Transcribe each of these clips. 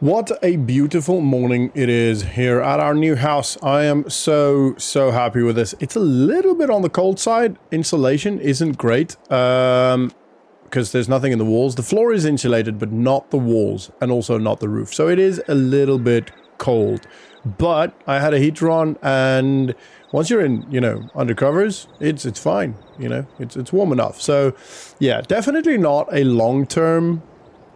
What a beautiful morning it is here at our new house. I am so happy with this. It's a little bit on the cold side. Insulation isn't great because there's nothing in the walls. The floor is insulated, but not the walls and also not the roof. So it is a little bit cold. But I had a heater on, and once you're in, under covers, it's fine. It's warm enough. So yeah, definitely not a long-term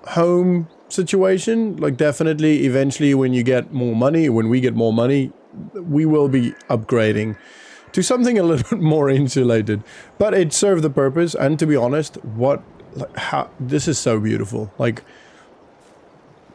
home situation. Like, definitely eventually when we get more money, we will be upgrading to something a little bit more insulated. But it served the purpose, and to be honest, this is so beautiful. Like,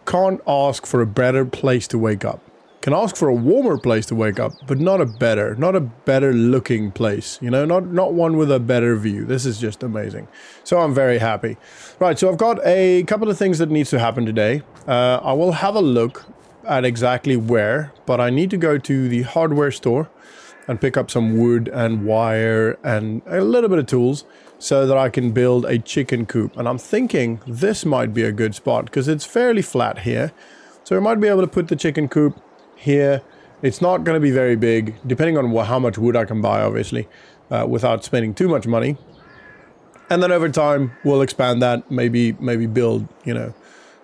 can't ask for a better place to wake up. Can ask for a warmer place to wake up, but not a better looking place, not one with a better view. This is just amazing. So I'm very happy. Right, so I've got a couple of things that needs to happen today. I will have a look at exactly where, but I need to go to the hardware store and pick up some wood and wire and a little bit of tools so that I can build a chicken coop. And I'm thinking this might be a good spot because it's fairly flat here. So I might be able to put the chicken coop here. It's not going to be very big, depending on how much wood I can buy, obviously, without spending too much money. And then over time, we'll expand that, maybe build,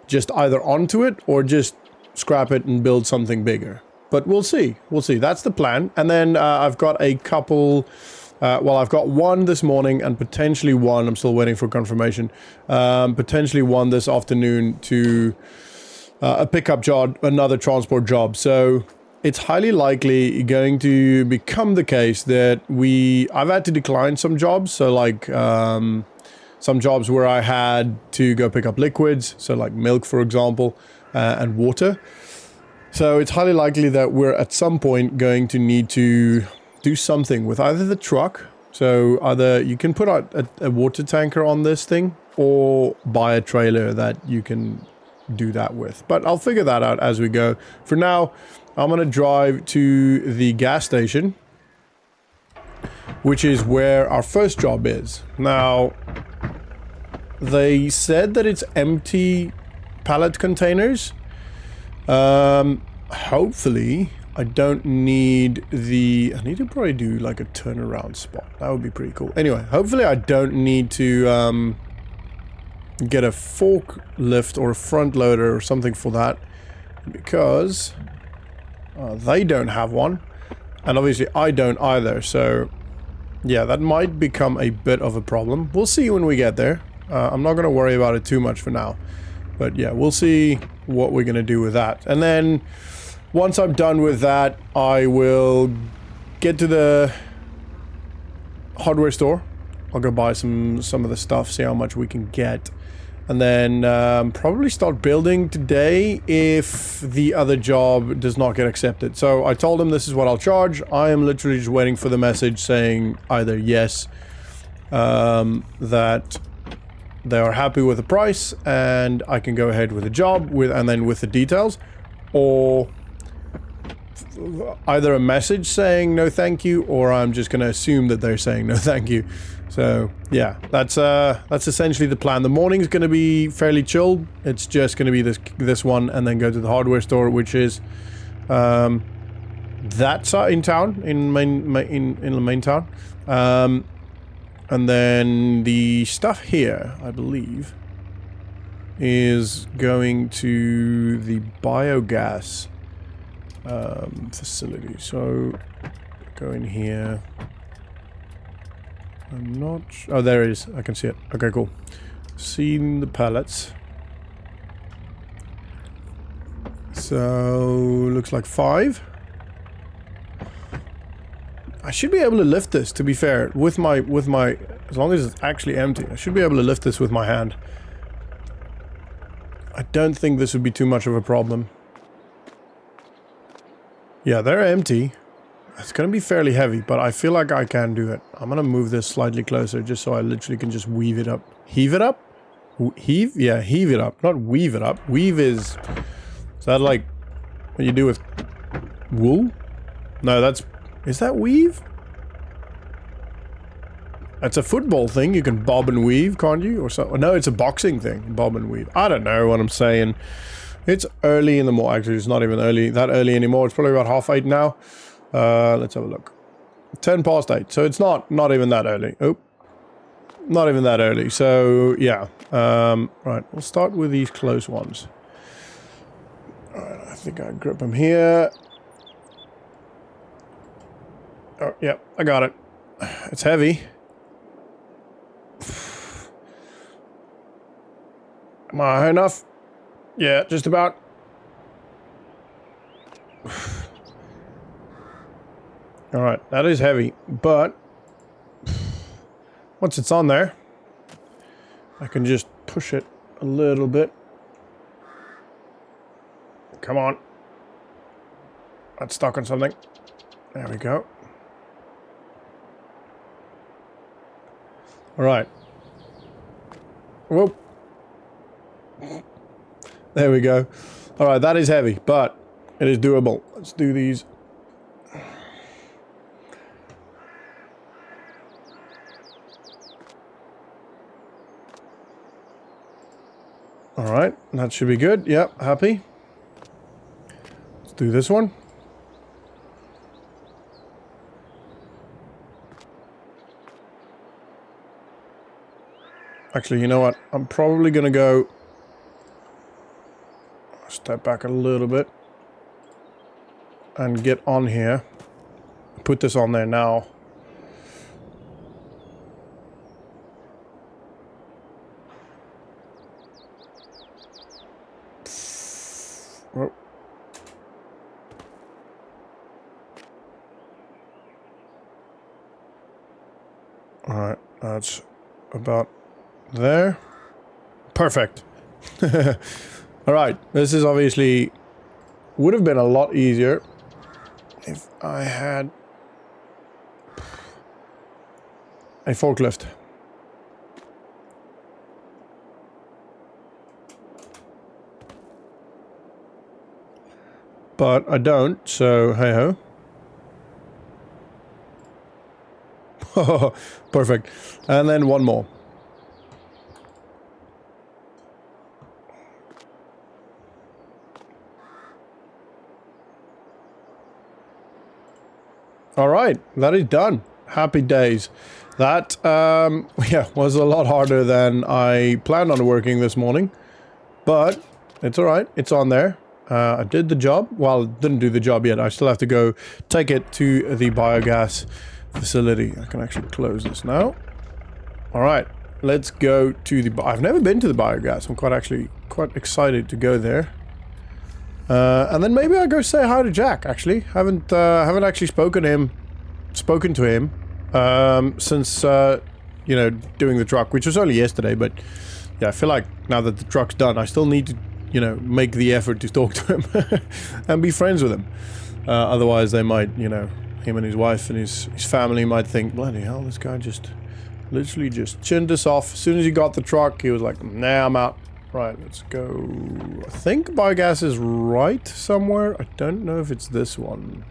just either onto it or just scrap it and build something bigger. But we'll see. That's the plan. And then I've got a couple. I've got one this morning and potentially one. I'm still waiting for confirmation. Potentially one this afternoon to a pickup job, another transport job. So it's highly likely going to become the case that I've had to decline some jobs. So like some jobs where I had to go pick up liquids, so like milk, for example, and water. So it's highly likely that we're at some point going to need to do something with either the truck. So either you can put out a water tanker on this thing or buy a trailer that you can do that with. But I'll figure that out as we go. For now, I'm going to drive to the gas station, which is where our first job is. Now, they said that it's empty pallet containers. Hopefully, I don't need I need to probably do like a turnaround spot. That would be pretty cool. Anyway, hopefully I don't need to get a forklift or a front loader or something for that, because they don't have one, and obviously I don't either. So yeah, that might become a bit of a problem. We'll see when we get there. I'm not going to worry about it too much for now, but yeah, we'll see what we're going to do with that. And then once I'm done with that, I will get to the hardware store. I'll go buy some of the stuff, see how much we can get. And then probably start building today if the other job does not get accepted. So I told them this is what I'll charge. I am literally just waiting for the message saying either yes, that they are happy with the price and I can go ahead with the job and then with the details, or either a message saying no thank you, or I'm just going to assume that they're saying no thank you. So yeah, that's essentially the plan. The morning's going to be fairly chilled. It's just going to be this one, and then go to the hardware store, which is that side in town, in the main town. And then the stuff here, I believe, is going to the biogas facility. So go in here. I'm not sure. Oh, there it is. I can see it. Okay, cool. Seen the pallets. So looks like 5. I should be able to lift this, to be fair, with my as long as it's actually empty. I should be able to lift this with my hand. I don't think this would be too much of a problem. Yeah, they're empty. It's going to be fairly heavy, but I feel like I can do it. I'm going to move this slightly closer just so I literally can just weave it up. Heave it up? Heave? Yeah, heave it up, not weave it up. Weave is that like what you do with wool? No, is that weave? It's a football thing. You can bob and weave, can't you? Or so? No, it's a boxing thing. Bob and weave. I don't know what I'm saying. It's early in the morning. Actually, it's not even that early anymore. It's probably about 7:30 now. Let's have a look. 8:10. So it's not even that early. Oh, not even that early. So yeah. Right. We'll start with these close ones. All right. I think I grip them here. Oh, yeah. I got it. It's heavy. Am I high enough? Yeah, just about. Alright, that is heavy, but once it's on there, I can just push it a little bit. Come on. That's stuck on something. There we go. Alright. Whoop. There we go. Alright, that is heavy, but it is doable. Let's do these. Alright, that should be good. Yep, happy. Let's do this one. Actually, you know what? I'm probably gonna go step back a little bit and get on here. Put this on there now. Oh. Alright, that's about there. Perfect. Alright, this is obviously would have been a lot easier if I had a forklift. But I don't, so hey ho. Perfect. And then one more. All right, that is done. Happy days. That, yeah, was a lot harder than I planned on working this morning. But it's all right. It's on there. I did the job. Well, didn't do the job yet. I still have to go take it to the biogas facility. I can actually close this now. All right, let's go to the... I've never been to the biogas. I'm quite excited to go there. And then maybe I'll go say hi to Jack, actually. Haven't actually spoken to him since, you know, doing the truck, which was only yesterday, but yeah, I feel like now that the truck's done, I still need to, you know, make the effort to talk to him and be friends with him. Otherwise they might, you know, him and his wife and his family might think, bloody hell, this guy just literally just chinned us off. As soon as he got the truck, he was like, nah, I'm out. Right, let's go. I think biogas is right somewhere. I don't know if it's this one.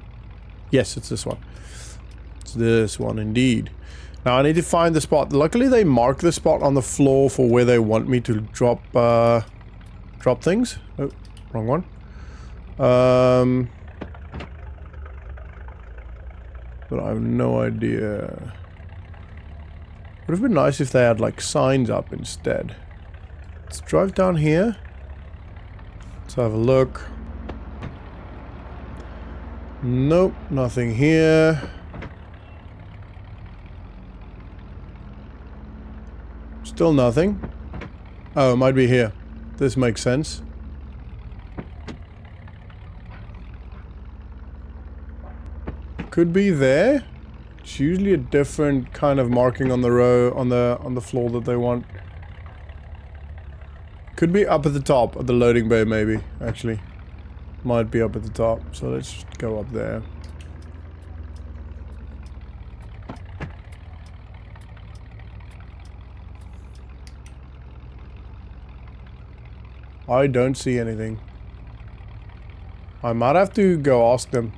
Yes, it's this one. It's this one indeed. Now I need to find the spot. Luckily they mark the spot on the floor for where they want me to drop things. Oh, wrong one. But I have no idea. Would have been nice if they had like signs up instead. Let's drive down here. Let's have a look. Nope, nothing here. Still nothing. Oh, it might be here. This makes sense. Could be there. It's usually a different kind of marking on the row on the floor that they want. Could be up at the top of the loading bay, maybe, actually. Might be up at the top, so let's go up there. I don't see anything. I might have to go ask them.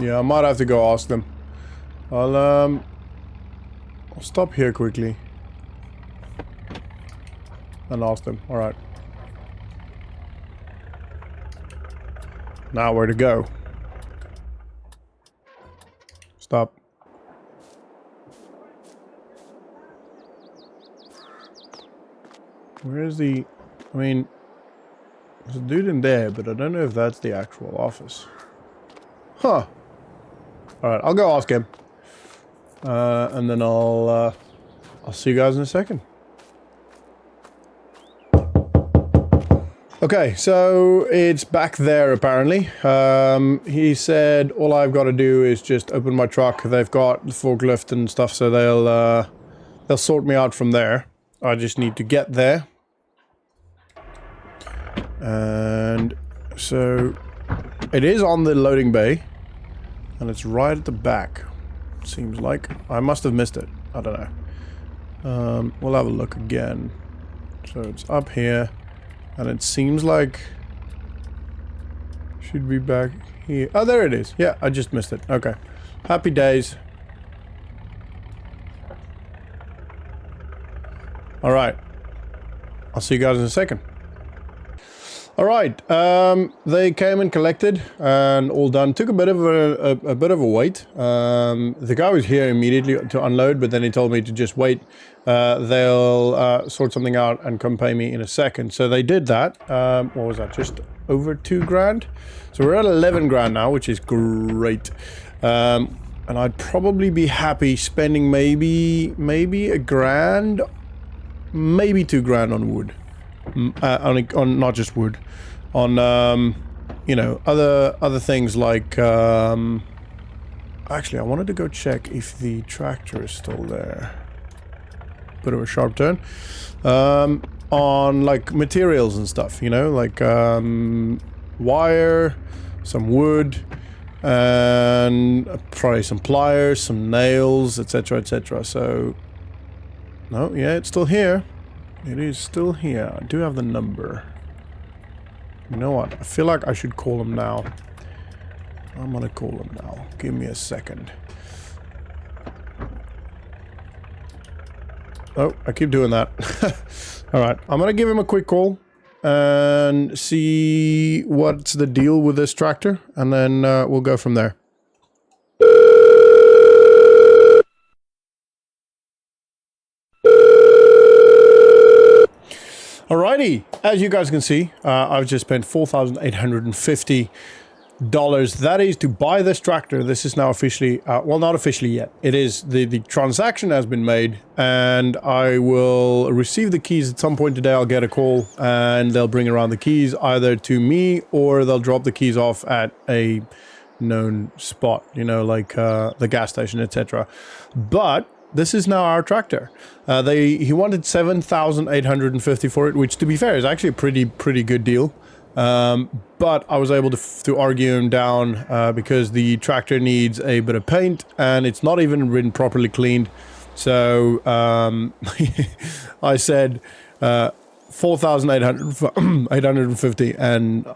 Yeah, I might have to go ask them. I'll stop here quickly. And ask them. Alright. Now where to go? Stop. Where is the... I mean... There's a dude in there, but I don't know if that's the actual office. Huh. Alright, I'll go ask him. And then I'll see you guys in a second. Okay, so it's back there apparently. He said all I've got to do is just open my truck. They've got the forklift and stuff, so they'll sort me out from there. I just need to get there. And so it is on the loading bay, and it's right at the back. Seems like I must have missed it. I don't know. We'll have a look again. So it's up here. And it seems like... Should be back here. Oh, there it is. Yeah, I just missed it. Okay. Happy days. Alright. I'll see you guys in a second. Alright. They came and collected and all done. Took a bit of a wait. The guy was here immediately to unload, but then he told me to just wait. They'll sort something out and come pay me in a second. So they did that. What was that? Just over 2 grand. So we're at 11 grand now, which is great. And I'd probably be happy spending maybe a grand, maybe 2 grand on wood. On not just wood, on you know, other things like actually I wanted to go check if the tractor is still there. Bit of a sharp turn. On like materials and stuff, you know, like wire, some wood, and probably some pliers, some nails, etc, etc. So no, yeah, it's still here. It is still here. I do have the number. You know what? I feel like I should call him now. I'm gonna call him now. Give me a second. Oh, I keep doing that. Alright, I'm gonna give him a quick call and see what's the deal with this tractor, and then we'll go from there. Alrighty, as you guys can see, I've just spent $4,850. That is to buy this tractor. This is now officially, well, not officially yet. It is, the transaction has been made, and I will receive the keys at some point today. I'll get a call, and they'll bring around the keys either to me, or they'll drop the keys off at a known spot, you know, like the gas station, etc. But this is now our tractor. He wanted $7,850 for it, which, to be fair, is actually a pretty good deal. But I was able to argue him down because the tractor needs a bit of paint, and it's not even been properly cleaned. So I said $4,850, and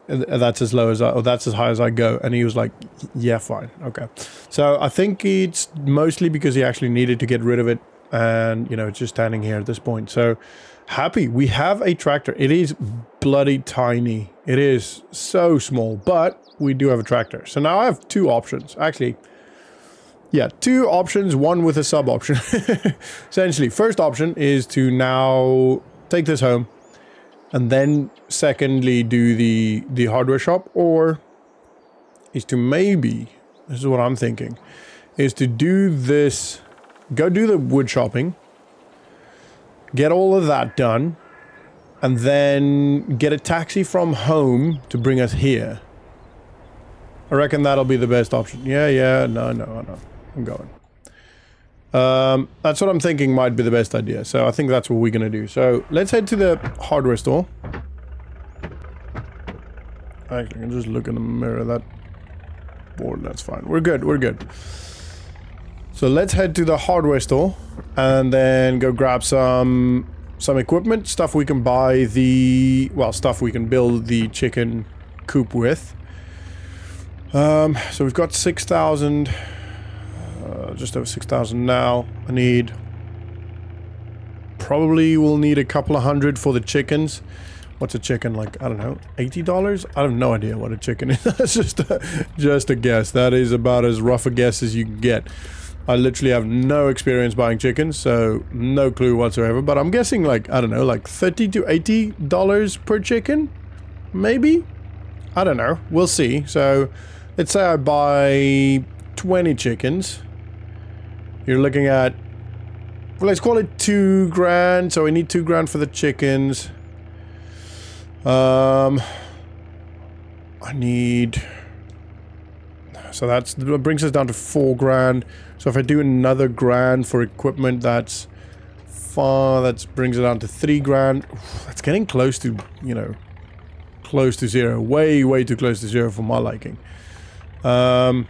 that's as low as that's as high as I go. And he was like, yeah, fine, okay. So I think it's mostly because he actually needed to get rid of it, and you know, it's just standing here at this point. So happy we have a tractor. It is bloody tiny. It is so small, but we do have a tractor. So now I have 2 options. Actually, yeah, 2 options, one with a sub option. Essentially, first option is to now take this home, and then secondly do the hardware shop, or is to maybe, this is what I'm thinking, is to do this, go do the wood shopping, get all of that done, and then get a taxi from home to bring us here. I reckon that'll be the best option. Yeah, no, I know. I'm going. That's what I'm thinking might be the best idea. So I think that's what we're going to do. So let's head to the hardware store. Actually, I can just look in the mirror of that board. That's fine. We're good. So let's head to the hardware store and then go grab some equipment, stuff we can buy stuff we can build the chicken coop with. So we've got 6,000. just over 6,000 now. I need... Probably will need a couple of hundred for the chickens. What's a chicken? Like, I don't know, $80? I have no idea what a chicken is. That's just a guess. That is about as rough a guess as you can get. I literally have no experience buying chickens, so no clue whatsoever. But I'm guessing like, I don't know, like $30 to $80 per chicken? Maybe? I don't know. We'll see. So, let's say I buy 20 chickens. You're looking at, well, let's call it 2 grand. So we need 2 grand for the chickens. I need... So that brings us down to 4 grand. So if I do another grand for equipment, that's far. That brings it down to 3 grand. Oof, that's getting close to, you know, close to zero. Way, way too close to zero for my liking. Yeah,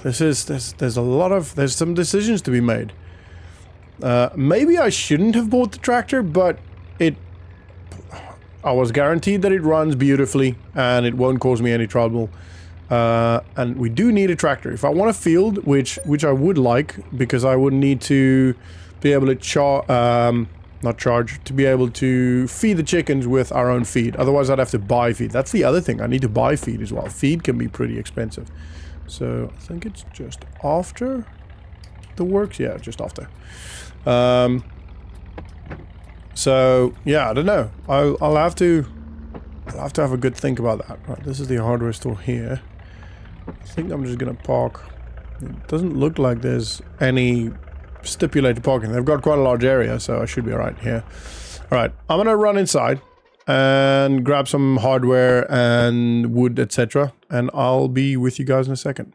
there's a lot of, there's some decisions to be made. Maybe I shouldn't have bought the tractor, but I was guaranteed that it runs beautifully and it won't cause me any trouble. And we do need a tractor. If I want a field, which I would like, because I would need to be able to to be able to feed the chickens with our own feed. Otherwise, I'd have to buy feed. That's the other thing. I need to buy feed as well. Feed can be pretty expensive. So, I think it's just after the works. Yeah, just after. So, yeah, I don't know. I'll have to have a good think about that. Right, this is the hardware store here. I think I'm just gonna park. It doesn't look like there's any stipulated parking. They've got quite a large area, so I should be alright here. Alright, I'm gonna run inside and grab some hardware and wood, etc. And I'll be with you guys in a second.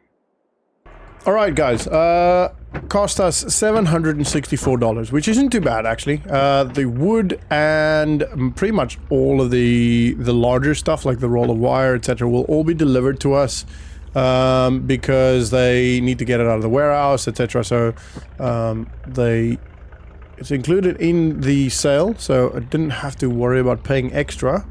Alright guys, cost us $764, which isn't too bad actually. The wood and pretty much all of the larger stuff like the roll of wire, etc. will all be delivered to us because they need to get it out of the warehouse, etc. So it's included in the sale, so I didn't have to worry about paying extra.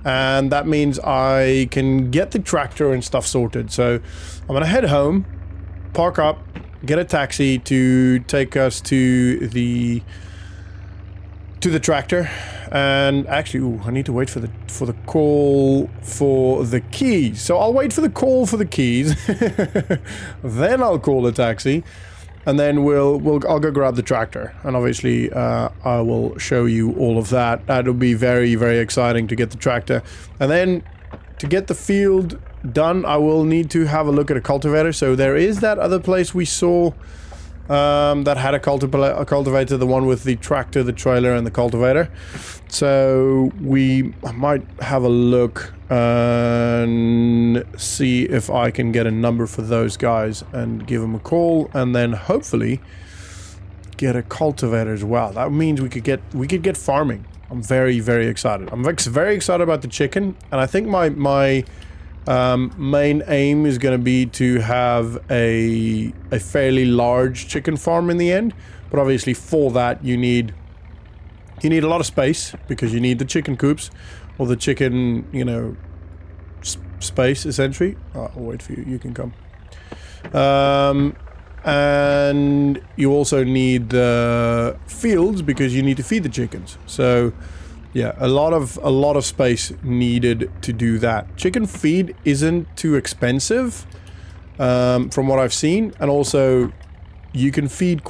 And that means I can get the tractor and stuff sorted. So I'm gonna head home, park up, get a taxi to take us to the tractor, and actually, ooh, I need to wait for the call for the keys. So I'll wait for the call for the keys, then I'll call the taxi, and then I'll go grab the tractor, and obviously I will show you all of that. That'll be very, very exciting to get the tractor, and then to get the field done, I will need to have a look at a cultivator. So there is that other place we saw that had a cultivator, the one with the tractor, the trailer, and the cultivator. So I might have a look and see if I can get a number for those guys and give them a call, and then hopefully get a cultivator as well. That means we could get farming. I'm very, very excited. I'm very excited about the chicken, and I think my main aim is going to be to have a fairly large chicken farm in the end. But obviously for that you need a lot of space, because you need the chicken coops or the chicken, you know, space essentially. I'll wait for you. You can come. And you also need the fields because you need to feed the chickens. So yeah, a lot of space needed to do that. Chicken feed isn't too expensive, from what I've seen, and also you can feed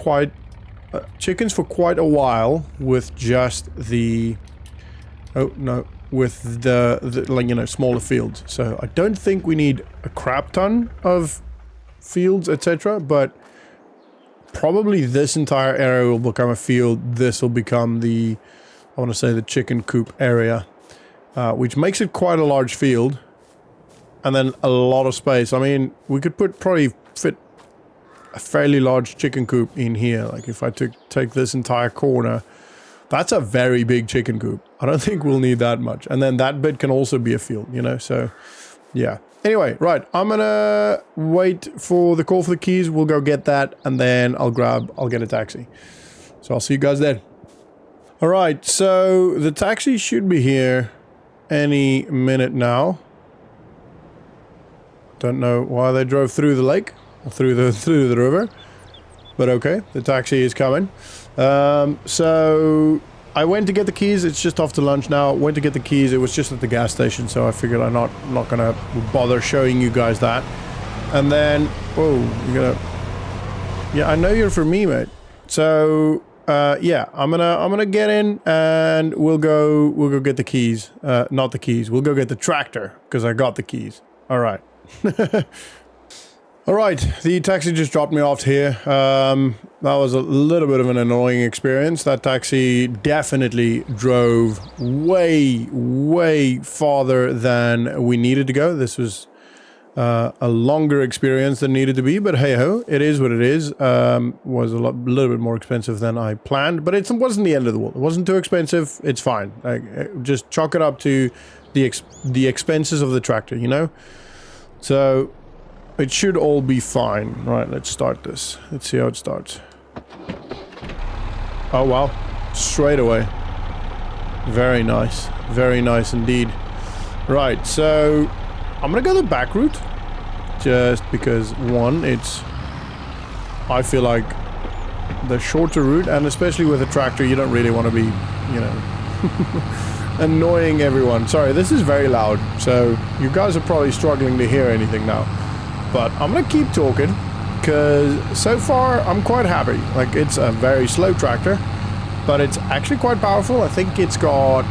chickens for quite a while with just with the like, you know, smaller fields. So I don't think we need a crap ton of fields, etc. But probably this entire area will become a field. This will become I want to say the chicken coop area, which makes it quite a large field, and then a lot of space. I mean, we could probably fit a fairly large chicken coop in here. Like if I take this entire corner, that's a very big chicken coop. I don't think we'll need that much. And then that bit can also be a field, you know, so yeah. Anyway, right, I'm gonna wait for the call for the keys. We'll go get that, and then I'll get a taxi. So I'll see you guys then. Alright, so the taxi should be here any minute now. Don't know why they drove through the lake. through the river. But okay, the taxi is coming. So I went to get the keys. It's just after lunch now. Went to get the keys. It was just at the gas station, so I figured I'm not gonna bother showing you guys that. And then, whoa, you're gonna. Yeah, I know you're for me, mate. So yeah, I'm gonna get in and we'll go get the keys. Not the keys. We'll go get the tractor because I got the keys. All right. All right, the taxi just dropped me off here. That was a little bit of an annoying experience. That taxi definitely drove way farther than we needed to go. This was a longer experience than needed to be, but hey ho, it is what it is. Was a little bit more expensive than I planned, but it wasn't the end of the world. It wasn't too expensive. It's fine. Like, just chalk it up to the expenses of the tractor, you know? So it should all be fine. Right, let's start this. Let's see how it starts. Oh wow, straight away. Very nice. Very nice indeed. Right, so I'm gonna go the back route. Just because, one, I feel like the shorter route, and especially with a tractor, you don't really want to be, you know, annoying everyone. Sorry, this is very loud, so you guys are probably struggling to hear anything now. But I'm gonna keep talking, because so far I'm quite happy. Like, it's a very slow tractor, but it's actually quite powerful. I think it's got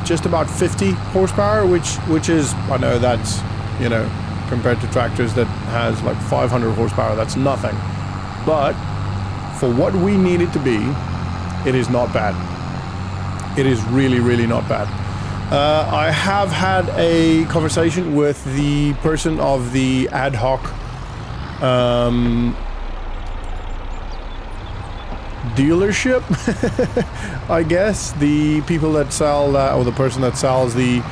just about 50 horsepower, which is, I know that's, you know, compared to tractors that has like 500 horsepower, that's nothing. But for what we need it to be, it is not bad. It is really not bad. I have had a conversation with the person of the ad hoc dealership, I guess. The people that sell that, or the person that sells the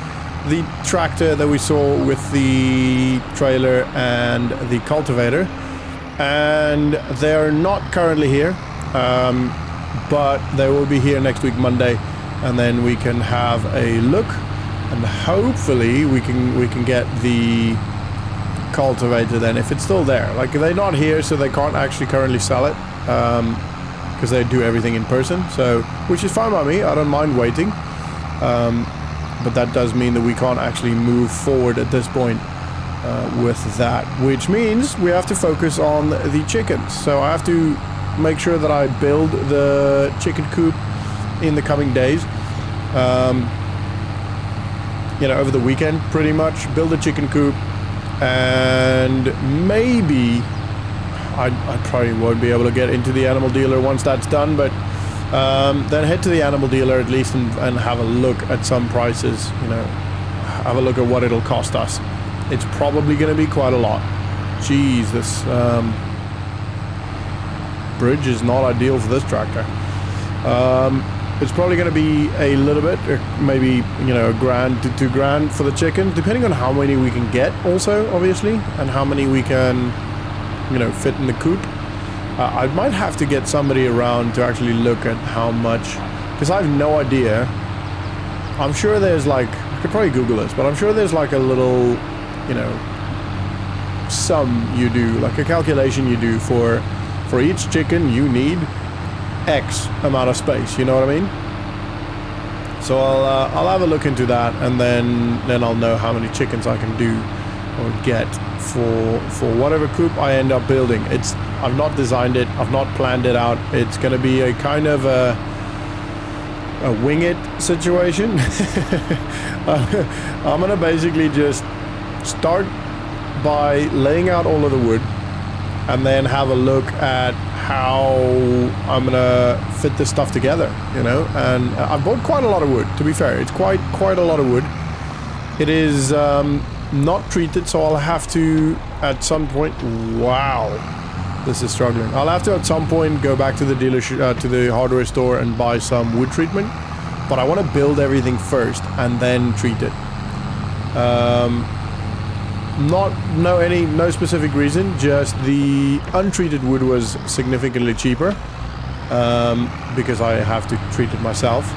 tractor that we saw with the trailer and the cultivator, and they're not currently here, but they will be here next week Monday, and then we can have a look, and hopefully we can get the cultivator then, if it's still there. Like, they're not here, so they can't actually currently sell it, because they do everything in person, so, which is fine by me. I don't mind waiting, but that does mean that we can't actually move forward at this point with that, which means we have to focus on the chickens. So I have to make sure that I build the chicken coop in the coming days, you know, over the weekend pretty much. Build a chicken coop, and maybe I probably won't be able to get into the animal dealer once that's done, but then head to the animal dealer at least and have a look at some prices, you know, have a look at what it'll cost us. It's probably going to be quite a lot. Jeez, this bridge is not ideal for this tractor. It's probably going to be a little bit, maybe, you know, $1,000 to $2,000 for the chicken, depending on how many we can get also, obviously, and how many we can, you know, fit in the coop. I might have to get somebody around to actually look at how much, because I have no idea. I'm sure there's like, I could probably Google this, but I'm sure there's like a little, you know, sum you do, like a calculation you do for each chicken you need X amount of space, you know what I mean? So I'll have a look into that, and then I'll know how many chickens I can do or get for whatever coop I end up building. I've not designed it, I've not planned it out. It's going to be a kind of a wing it situation. I'm going to basically just start by laying out all of the wood, and then have a look at how I'm gonna fit this stuff together, you know. And I've bought quite a lot of wood, to be fair. It's quite a lot of wood. It is not treated, so I'll have to at some point, wow, this is struggling. I'll have to at some point go back to the dealership, to the hardware store, and buy some wood treatment, but I want to build everything first and then treat it. No specific reason, just the untreated wood was significantly cheaper, because I have to treat it myself.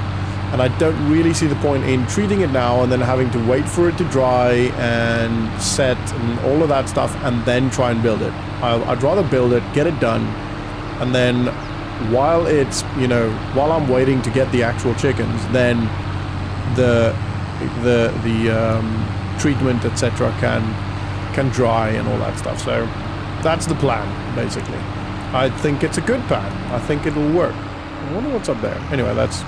And I don't really see the point in treating it now and then having to wait for it to dry and set and all of that stuff and then try and build it. I'd rather build it, get it done, and then while it's, you know, while I'm waiting to get the actual chickens, then the treatment, etc. can dry and all that stuff. So that's the plan, basically. I think it's a good plan. I think it'll work. I wonder what's up there. Anyway, that's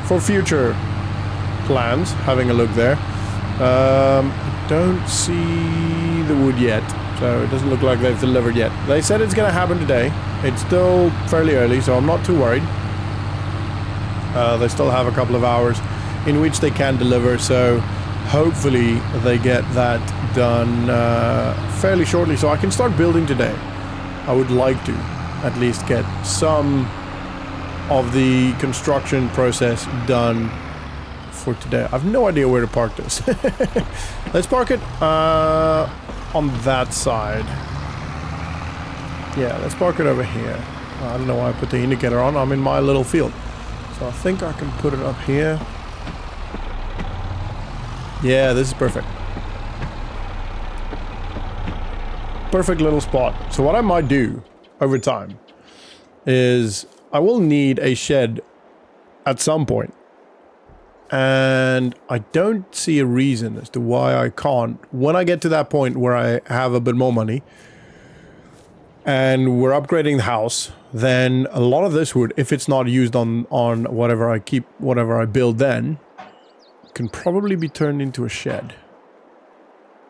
for future plans, having a look there. I don't see the wood yet, so it doesn't look like they've delivered yet. They said it's going to happen today. It's still fairly early, so I'm not too worried. They still have a couple of hours in which they can deliver, so hopefully they get that done fairly shortly, so I can start building today. I would like to at least get some of the construction process done for today. I have no idea where to park this. Let's park it on that side. Yeah, let's park it over here. I don't know why I put the indicator on. I'm in my little field. So I think I can put it up here. Yeah, this is perfect. Perfect little spot. So what I might do over time is I will need a shed at some point. And I don't see a reason as to why I can't. When I get to that point where I have a bit more money and we're upgrading the house, then a lot of this wood, if it's not used on whatever I build then, can probably be turned into a shed.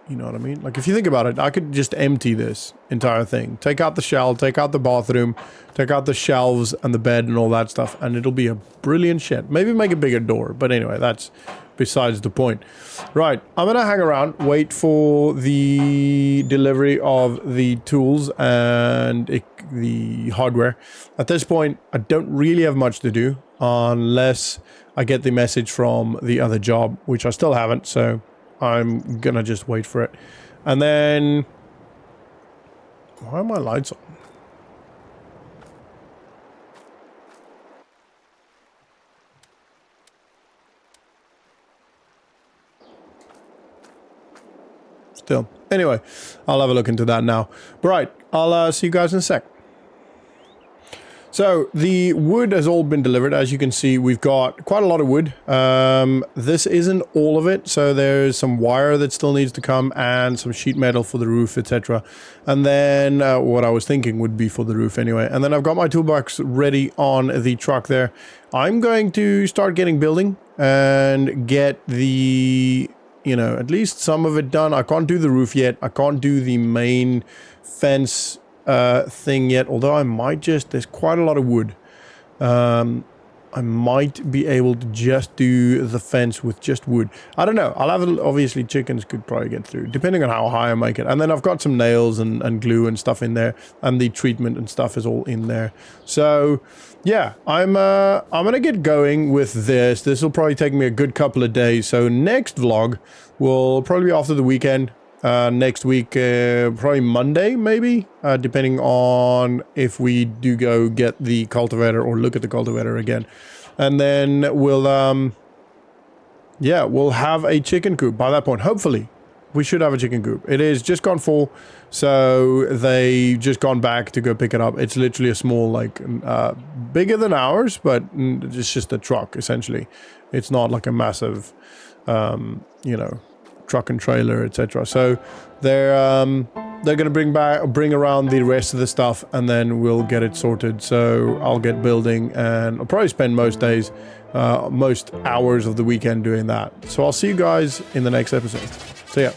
You know what I mean? Like, if you think about it, I could just empty this entire thing. Take out the shell, take out the bathroom, take out the shelves and the bed and all that stuff, and it'll be a brilliant shed. Maybe make a bigger door, but anyway, that's besides the point. Right, I'm gonna hang around, wait for the delivery of the tools and the hardware. At this point, I don't really have much to do unless I get the message from the other job, which I still haven't, so I'm gonna just wait for it. And then... why are my lights on? Still. Anyway, I'll have a look into that now. But right, I'll see you guys in a sec. So, the wood has all been delivered. As you can see, we've got quite a lot of wood. This isn't all of it, so there's some wire that still needs to come and some sheet metal for the roof, etc. And then, what I was thinking would be for the roof anyway. And then I've got my toolbox ready on the truck there. I'm going to start getting building and get the, you know, at least some of it done. I can't do the roof yet. I can't do the main fence thing yet, although I might just, there's quite a lot of wood. I might be able to just do the fence with just wood. I don't know. I'll have, obviously chickens could probably get through, depending on how high I make it. And then I've got some nails and glue and stuff in there, and the treatment and stuff is all in there. So yeah, I'm gonna get going with this. This will probably take me a good couple of days. So next vlog will probably be after the weekend. Next week, probably Monday, maybe, depending on if we do go get the cultivator or look at the cultivator again. And then we'll, yeah, we'll have a chicken coop by that point. Hopefully, we should have a chicken coop. It is just gone full, so they just gone back to go pick it up. It's literally a small, like, bigger than ours, but it's just a truck, essentially. It's not like a massive, you know, truck and trailer, etc. So they're gonna bring around the rest of the stuff, and then we'll get it sorted. So I'll get building, and I'll probably spend most days, most hours of the weekend doing that. So I'll see you guys in the next episode. See ya.